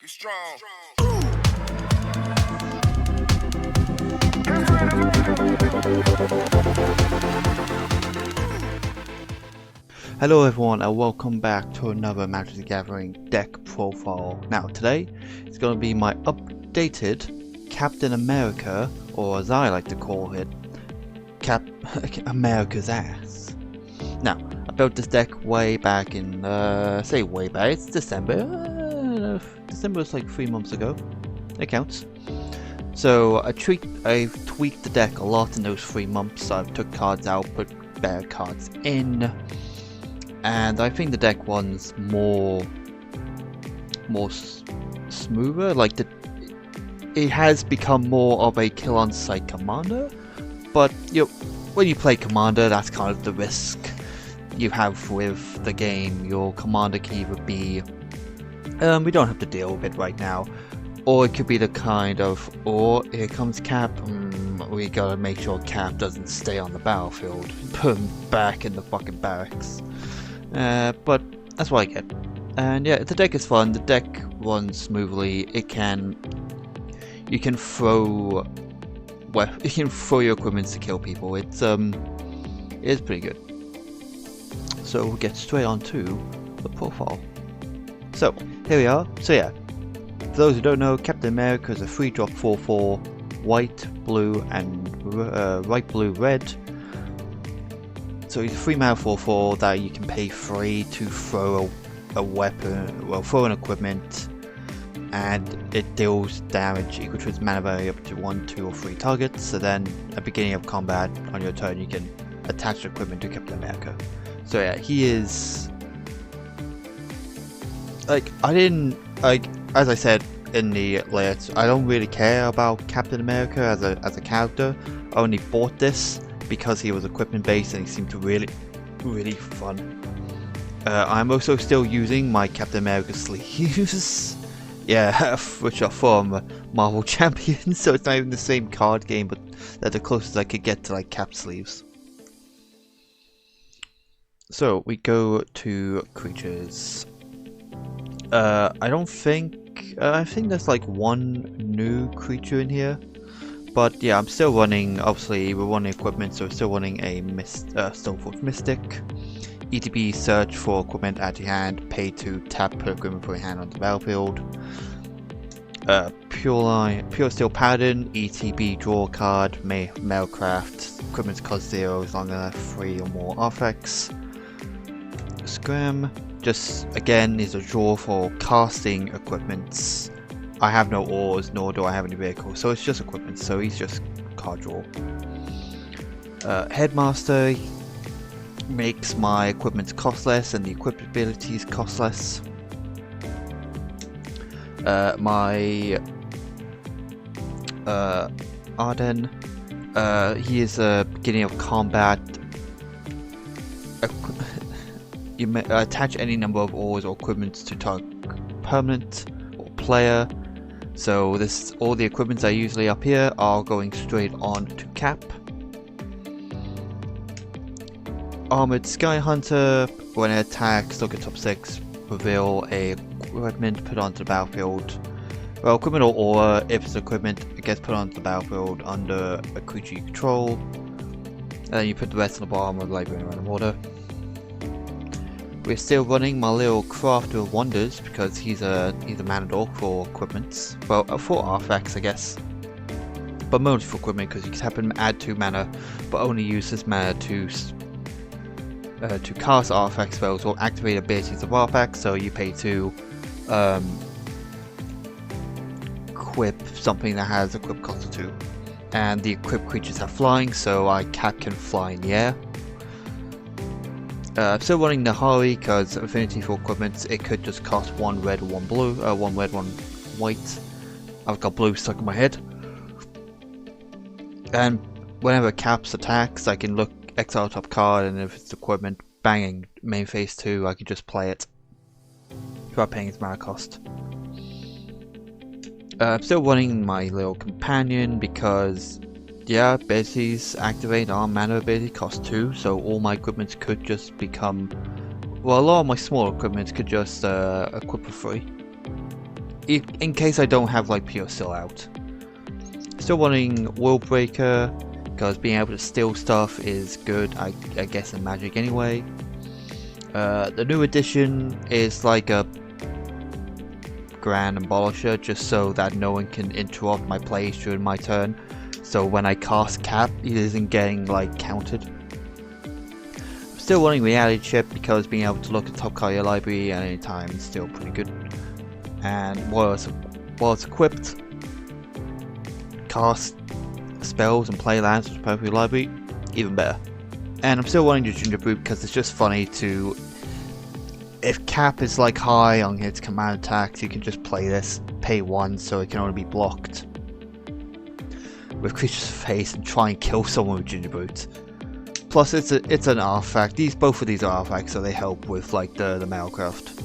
Get strong. Hello everyone and welcome back to another Magic the Gathering deck profile. Now today it's going to be my updated Captain America, or as I like to call it, America's ass. Now I built this deck way back in, say way back, it's December. December was like 3 months ago. It counts. So I've tweaked the deck a lot in those 3 months. I've took cards out, put better cards in. And I think the deck runs more smoother. Like it has become more of a kill on sight commander. But when you play commander, that's kind of the risk you have with the game. Your commander can either be, we don't have to deal with it right now, or it could be the kind of, or here comes Cap. We gotta make sure Cap doesn't stay on the battlefield. Put him back in the fucking barracks. But that's what I get. And yeah, the deck is fun. The deck runs smoothly. You can throw your equipment to kill people. It's pretty good. So we'll get straight on to the profile. So here we are. So yeah, for those who don't know, Captain America is a 3-drop 4/4 white, blue, and white, blue, red. So he's a 3-mana 4/4 that you can pay 3 to throw a weapon, well, throw an equipment, and it deals damage equal to its mana value up to 1, 2, or 3 targets. So then, at the beginning of combat on your turn, you can attach the equipment to Captain America. So yeah, he is like, as I said in the layouts, I don't really care about Captain America as a character. I only bought this because he was equipment based and he seemed to really fun. I'm also still using my Captain America sleeves. Yeah, which are from Marvel Champions, so it's not even the same card game, but they're the closest I could get to like Cap sleeves. So we go to creatures. I think there's like one new creature in here. But yeah, I'm still running, obviously we're running equipment, so we're still running a Stoneforge Mystic. ETB, search for equipment at your hand, pay to tap, put equipment for your hand on the battlefield. Pure Steel Paladin, ETB, draw a card, Mailcraft, equipment cost 0 as long as I have 3 or more artifacts. Scram, just again is a draw for casting equipments. I have no ores, nor do I have any vehicles, so it's just equipment, so he's just card draw. Headmaster makes my equipment cost less and the equipped abilities cost less. My Arden, he is a beginning of combat. You may attach any number of ores or equipment to target permanent or player. So all the equipments I usually up here are going straight on to Cap. Armored Sky Hunter, when it attacks, look at top 6, reveal a equipment, put onto the battlefield. Well, equipment or aura, if it's equipment, it gets put onto the battlefield under a creature you control. And then you put the rest on the bottom of the library in random order. We're still running my little Crafter of Wonders because he's a mana dork for equipments. Well, for artifacts, I guess. But mostly for equipment because you can have him add 2 mana, but only use this mana to cast artifact spells or activate abilities of artifacts. So you pay to equip something that has equip cost of 2. And the equipped creatures have flying, so Cap can fly in the air. I'm still running the Hari because affinity for equipment, it could just cost 1 red, 1 blue, 1 red, 1 white. I've got blue stuck in my head. And whenever Caps attacks, I can look exile top card, and if it's equipment, banging main phase 2, I can just play it without paying its mana cost. I'm still running my little companion because, yeah, abilities activate our mana ability cost 2, so all my equipment could just become, well, a lot of my small equipment could just equip for free. in case I don't have like pure still out. Still wanting World Breaker, because being able to steal stuff is good, I guess, in Magic anyway. The new edition is like a Grand Abolisher, just so that no one can interrupt my plays during my turn. So when I cast Cap, it isn't getting like counted. I'm still wanting Reality Chip, because being able to look at top card of your library at any time is still pretty good. And while it's equipped, cast spells and play lands with perfect library, even better. And I'm still wanting the Ginger Brute, because it's just funny to, if Cap is like high on its command attacks, you can just play this, pay 1 so it can only be blocked with Creature's Face and try and kill someone with Ginger Brute. Plus it's an artifact. Both of these are artifacts, so they help with like the Mailcraft.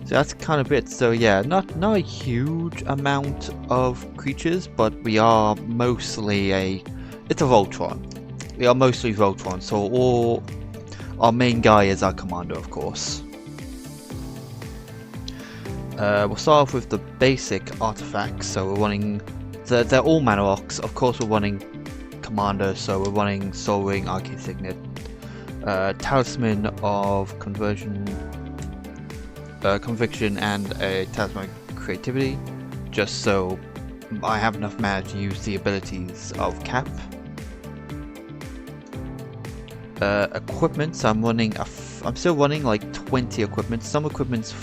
So that's kind of it. So yeah, not a huge amount of creatures, but we are mostly it's a Voltron. We are mostly Voltron, so our main guy is our commander, of course. We'll start off with the basic artifacts. So we're running, they're all mana rocks. Of course, we're running commander, so we're running Soul Ring, Arcane Signet, Talisman of Conviction, and a Talisman of Creativity, just so I have enough mana to use the abilities of Cap. Equipments, I'm still running like 20 equipments. Some equipments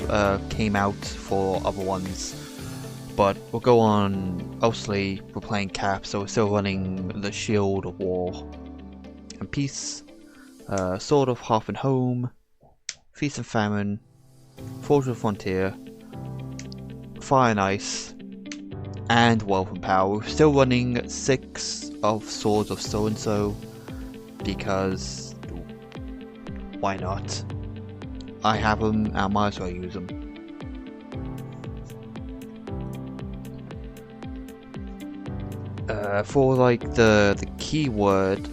came out for other ones, but we'll go on. Obviously, we're playing Cap, so we're still running the Shield of War and Peace, Sword of Hearth and Home, Feast and Famine, Forge of Frontier, Fire and Ice, and Wealth and Power. We're still running 6 of Swords of So and So, because why not? I have them, and I might as well use them. For like the keyword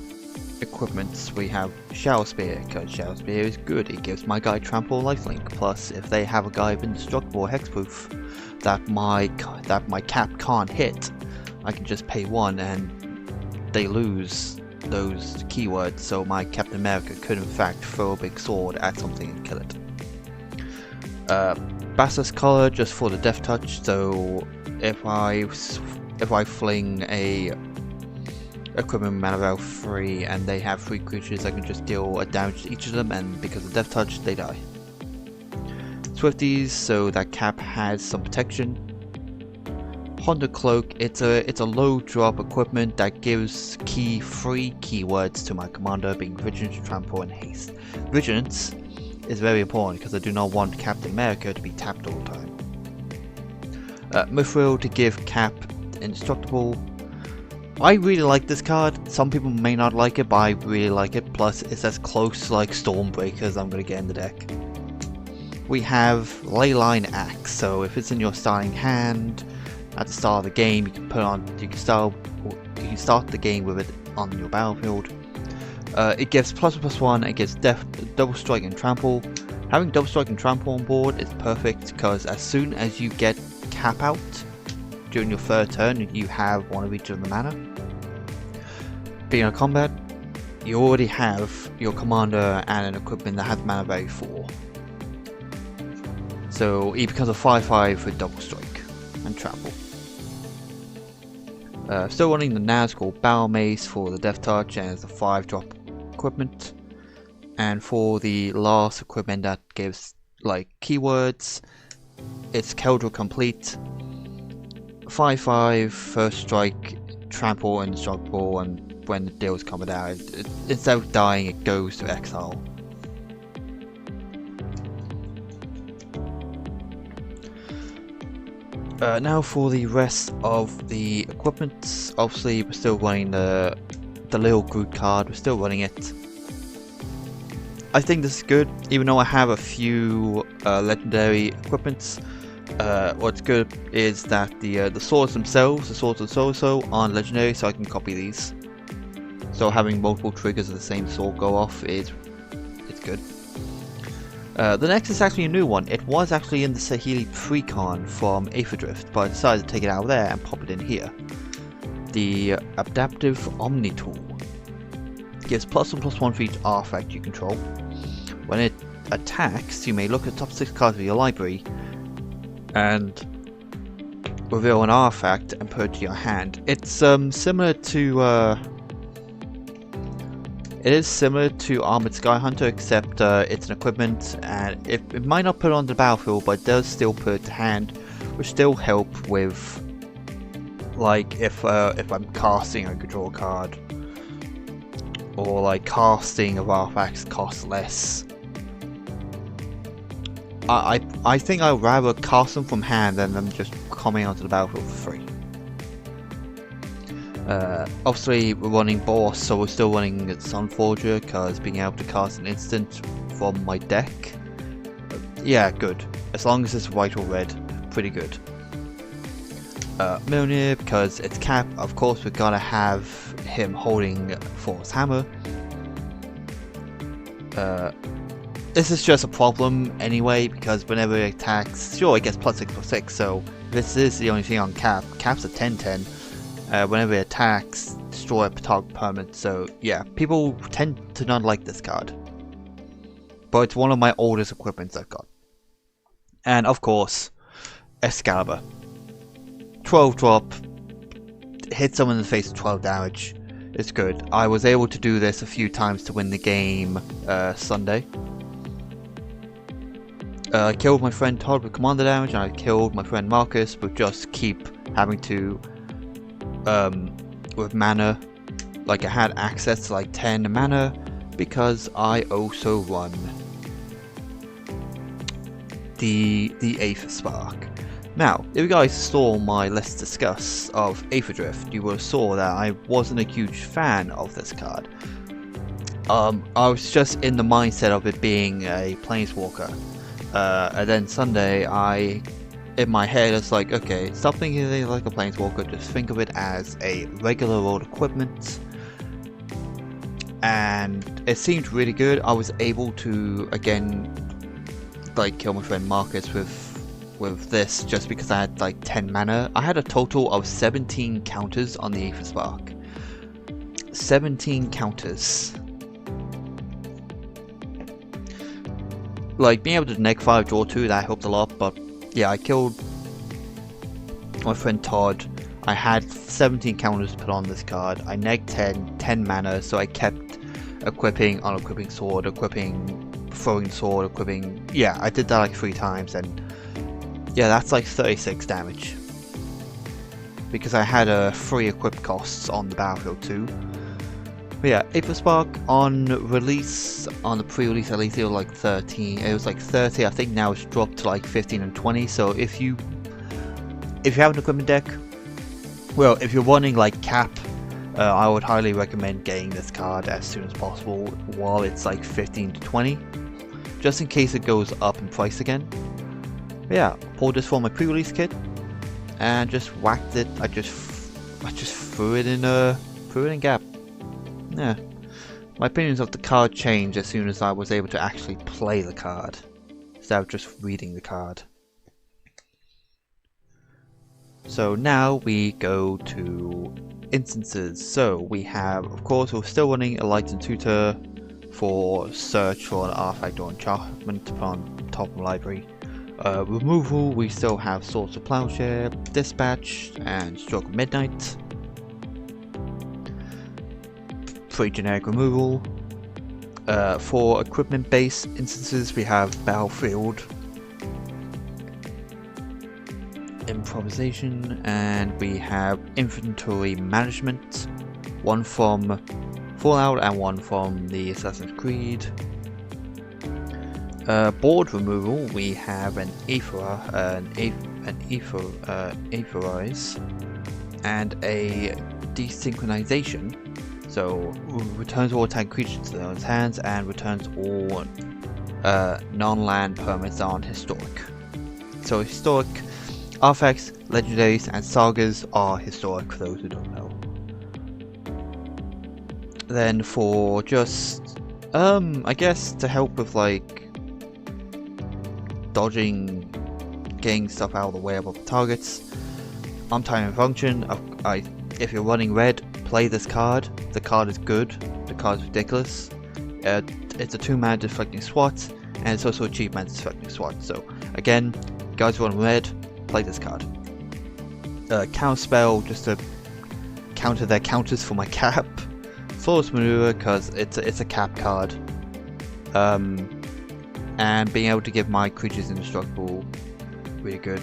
equipments, we have Shower Spear, because Shower Spear is good. It gives my guy Trample Lifelink. Plus, if they have a guy with Indestructible or Hexproof that my Cap can't hit, I can just pay 1 and they lose those keywords, so my Captain America could in fact throw a big sword at something and kill it. Basilisk Collar, just for the Death Touch, so if I fling a equipment mana value 3 and they have 3 creatures, I can just deal a damage to each of them, and because of Death Touch they die. Swifties, so that Cap has some protection. Honda Cloak, it's a low drop equipment that gives 3 keywords to my commander, being Vigilance, Trample, and Haste. Vigilance is very important because I do not want Captain America to be tapped all the time. Mithril to give Cap Indestructible. I really like this card. Some people may not like it, but I really like it. Plus, it's as close to like Stormbreaker as I'm going to get in the deck. We have Leyline Axe, so if it's in your starting hand at the start of the game, you can put on. You can start the game with it on your battlefield. It gives +1. It gives double strike and trample. Having double strike and trample on board is perfect because as soon as you get Cap out during your 3rd turn, you have 1 of each of the mana. Being in combat, you already have your commander and an equipment that has mana value 4. So it becomes a 5/5 with double strike and trample. Still running the Nazgul Battle Mace for the Death Touch, and it's a 5-drop equipment. And for the last equipment that gives like keywords, it's Keldra Complete. 5/5, 1st strike, trample, indestructible, and when the deal's coming out, instead of dying, it goes to exile. Now for the rest of the equipment. Obviously, we're still running the little Groot card. We're still running it. I think this is good, even though I have a few legendary equipments. What's good is that the swords themselves, the swords of So-So, aren't legendary, so I can copy these. So having multiple triggers of the same sword go off it's good. The next is actually a new one. It was actually in the Sahili Precon from Aether Drift, but I decided to take it out of there and pop it in here. The Adaptive Omni Tool gives +1/+1 for each artifact you control. When it attacks, you may look at the top 6 cards of your library and reveal an artifact and put it to your hand. It's similar to it is similar to Armored Sky Hunter, except it's an equipment, and it might not put it on the battlefield, but it does still put it to hand, which still help with, like, if I'm casting, I could draw a card, or like casting of artifacts costs less. I think I'd rather cast them from hand than them just coming onto the battlefield for free. Obviously we're running Boss, so we're still running Sunforger, because being able to cast an instant from my deck, yeah, good. As long as it's white or red, pretty good. Mjolnir, because it's cap, of course we're gonna have him holding Thor's hammer. This is just a problem anyway, because whenever it attacks, sure it gets +6/+6, so this is the only thing on cap. Cap's a 10/10. Whenever it attacks, destroy a target permanent, so yeah, people tend to not like this card. But it's one of my oldest equipments I've got. And of course, Excalibur. 12 drop, hit someone in the face with 12 damage. It's good. I was able to do this a few times to win the game Sunday. I killed my friend Todd with commander damage, and I killed my friend Marcus with just keep having to with mana. Like, I had access to like 10 mana because I also run the Aether Spark. Now, if you guys saw my Let's Discuss of Aether Drift, you would have saw that I wasn't a huge fan of this card. I was just in the mindset of it being a Planeswalker. And then Sunday, in my head, it's like, okay, stop thinking of it like a Planeswalker, just think of it as a regular old equipment. And it seemed really good. I was able to, again, like, kill my friend Marcus with this, just because I had like 10 mana. I had a total of 17 counters on the Aether Spark. 17 counters. Like, being able to neg 5, draw 2, that helped a lot, but yeah, I killed my friend Todd. I had 17 counters to put on this card. I negged 10 mana, so I kept equipping, unequipping sword, equipping, throwing sword, equipping. Yeah, I did that like 3 times, and yeah, that's like 36 damage. Because I had 3 equip costs on the battlefield too. But yeah, Aether Spark on release, on the pre-release at least, it was like 13. It was like 30. I think now it's dropped to like 15 and 20. So if you have an equipment deck, well, if you're running like cap, I would highly recommend getting this card as soon as possible while it's like 15 to 20, just in case it goes up in price again. But yeah, pulled this from my pre-release kit and just whacked it. I just threw it in gap. Yeah, my opinions of the card changed as soon as I was able to actually play the card, instead of just reading the card. So now we go to instances. So we have, of course, we're still running a Light and Tutor for search for an artifact or enchantment to put on top of the library. Removal, we still have Swords of Plowshare, Dispatch, and Stroke of Midnight. Pretty generic removal. For equipment based instances, we have Battlefield, Improvisation, and we have Inventory Management, one from Fallout and one from the Assassin's Creed. Board removal, we have an Aetherize, and a Desynchronization. So returns all attack creatures to those hands and returns all non-land permanents on historic. So historic artifacts, legendaries, and sagas are historic for those who don't know. Then for just I guess to help with like dodging, getting stuff out of the way of other targets. On time and function, if you're running red, play this card. The card is good. The card is ridiculous. It's a 2-mana deflecting SWAT, and it's also a cheap mana deflecting SWAT. So again, guys run red, play this card. Counter spell just to counter their counters for my cap. Flawless maneuver because it's a cap card. And being able to give my creatures indestructible, really good.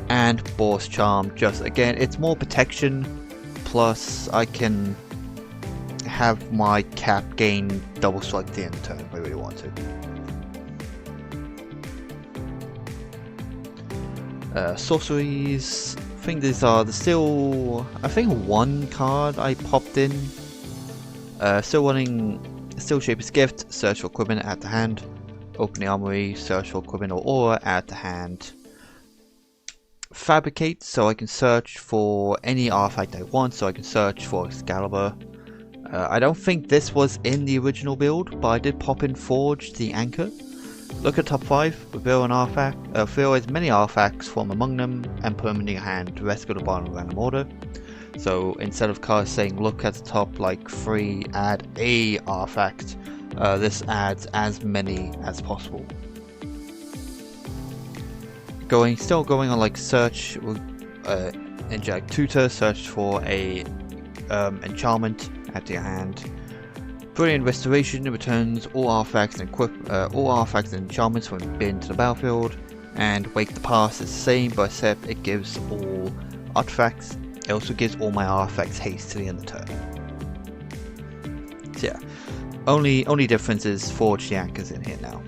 And Boar's Charm, just again, it's more protection, plus I can have my cap gain double strike at the end of the turn if I really want to. Sorceries, I think these are still, I think one card I popped in. Still Shaper's Gift, search for equipment at the hand. Open the armory, search for equipment or aura at the hand. Fabricate, so I can search for any artifact I want, so I can search for Excalibur. I don't think this was in the original build, but I did pop in Forge, the Anchor. Look at top 5, reveal an artifact, reveal as many artifacts from among them and put them in your hand, the rest go to the bottom of random order. So instead of cards saying look at the top like 3, add a artifact, this adds as many as possible. Still going on like search, inject tutor, search for a enchantment at your hand. Brilliant Restoration returns all artifacts and enchantments from bin to the battlefield. And Wake the Past is the same, but except it gives all artifacts. It also gives all my artifacts haste to the end of the turn. So yeah, only difference is Forge the Anchors in here now.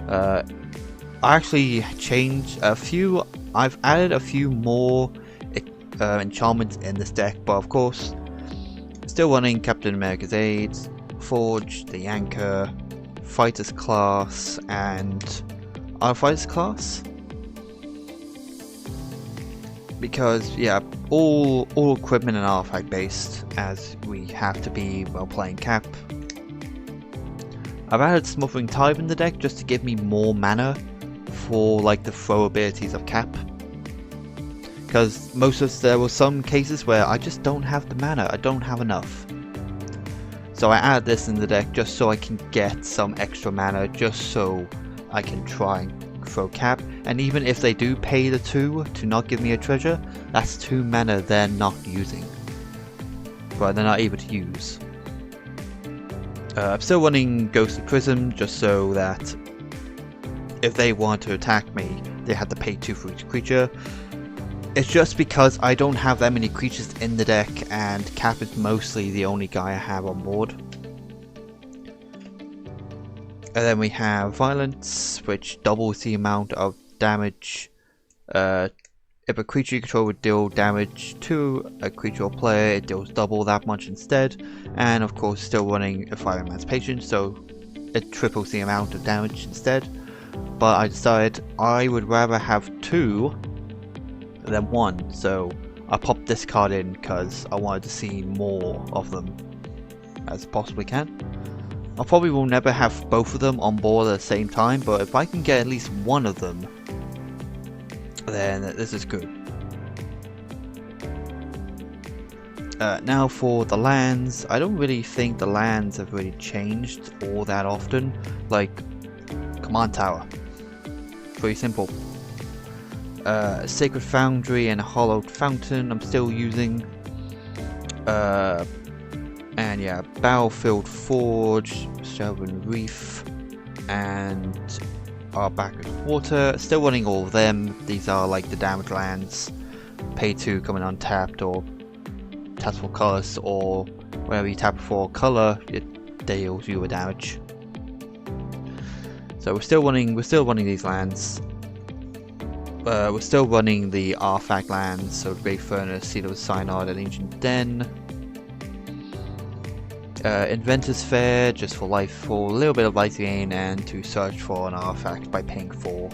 I actually changed a few. I've added a few more enchantments in this deck, but of course, still running Captain America's Aid, Forge, the Anchor, Fighters class, and our Fighters class. Because yeah, all equipment and artifact based, as we have to be while playing Cap. I've added Smothering Tithe in the deck just to give me more mana for like the throw abilities of Cap. Because there were some cases where I just don't have the mana, I don't have enough. So I added this in the deck just so I can get some extra mana, just so I can try and throw Cap. And even if they do pay the 2 to not give me a treasure, that's 2 mana they're not using. But they're not able to use. I'm still running Ghostly Prism just so that if they want to attack me, they have to pay 2 for each creature. It's just because I don't have that many creatures in the deck and Cap is mostly the only guy I have on board. And then we have Violence, which doubles the amount of damage. If a creature you control would deal damage to a creature or player, it deals double that much instead. And of course, still running a Fire Man's Patience, so it triples the amount of damage instead. But I decided I would rather have 2 than 1, so I popped this card in because I wanted to see more of them as possibly can. I probably will never have both of them on board at the same time, but if I can get at least one of them, then this is good. Now for the lands, I don't really think the lands have really changed all that often. Like Command Tower, pretty simple. Sacred Foundry and Hollowed Fountain I'm still using. And yeah, Battlefield Forge, Shelburne Reef, and Arbaca's Water. Still running all of them. These are like the damage lands. Pay 2 coming untapped, or Tactful Colors, or whenever you tap for color, it deals you with damage. So we're still running these lands. We're still running the artifact lands, so Great Furnace, Seed of Synod, and Ancient Den. Inventor's Fair, just for life, for a little bit of life gain, and to search for an artifact by paying 4.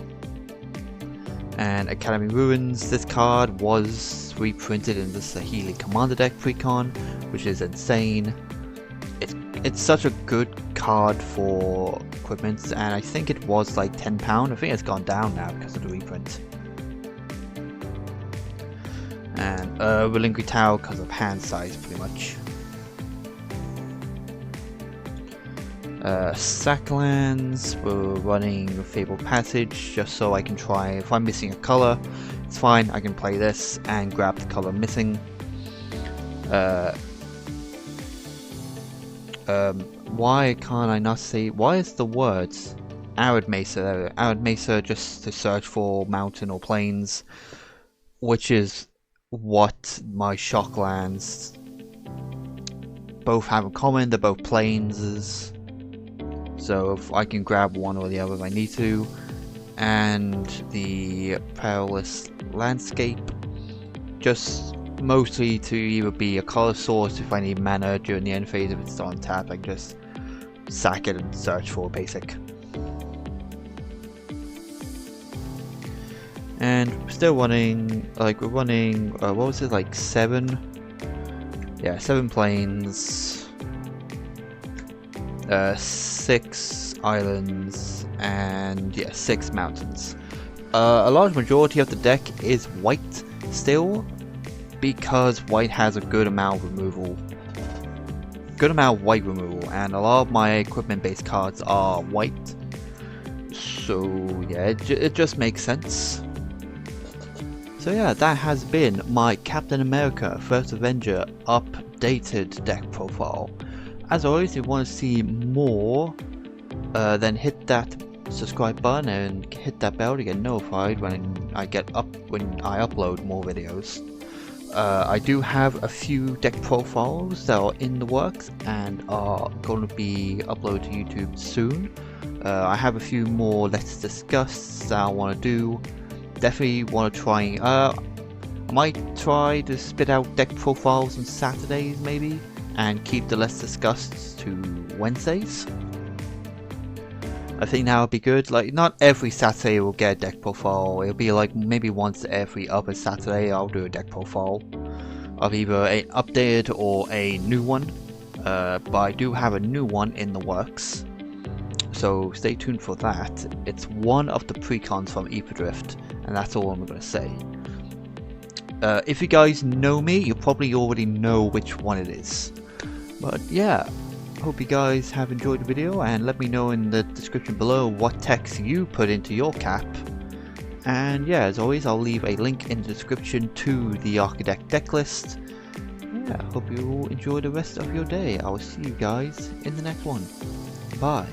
And Academy Ruins, this card was reprinted in the Saheeli Commander deck precon, which is insane. it's such a good card for equipment, and I think it was like £10. I think it's gone down now because of the reprint. And Relinquished Tower because of hand size, pretty much. Sacklands, we're running Fabled Passage just so I can try, if I'm missing a color, it's fine, I can play this and grab the color missing. Why can't I not say, why is the words Arid Mesa, Arid Mesa just to search for mountain or plains, which is what my Shocklands both have in common, they're both plains, so if I can grab one or the other if I need to. And the Perilous Landscape, just mostly to either be a color source if I need mana during the end phase. If it's on tap, I can just sack it and search for a basic. And still running, like we're running, what was it, like 7? Yeah, 7 plains, 6 islands, and yeah, 6 mountains. A large majority of the deck is white still, because white has a good amount of removal. Good amount of white removal, and a lot of my equipment based cards are white. So yeah, it just makes sense. So yeah, that has been my Captain America First Avenger updated deck profile. As always, if you want to see more, then hit that subscribe button and hit that bell to get notified when I upload more videos. I do have a few deck profiles that are in the works and are going to be uploaded to YouTube soon. I have a few more Let's Discuss that I want to do. Definitely want to try, I might try to spit out deck profiles on Saturdays maybe, and keep the Let's Discuss to Wednesdays. I think that would be good. Like, not every Saturday will get a deck profile. It'll be like maybe once every other Saturday I'll do a deck profile of either an updated or a new one. But I do have a new one in the works, so stay tuned for that. It's one of the precons from Drift, and that's all I'm going to say. If you guys know me, you probably already know which one it is. But yeah, hope you guys have enjoyed the video, and let me know in the description below what text you put into your cap. And yeah, as always, I'll leave a link in the description to the Architect deck list. Yeah, hope you all enjoy the rest of your day. I will see you guys in the next one. Bye.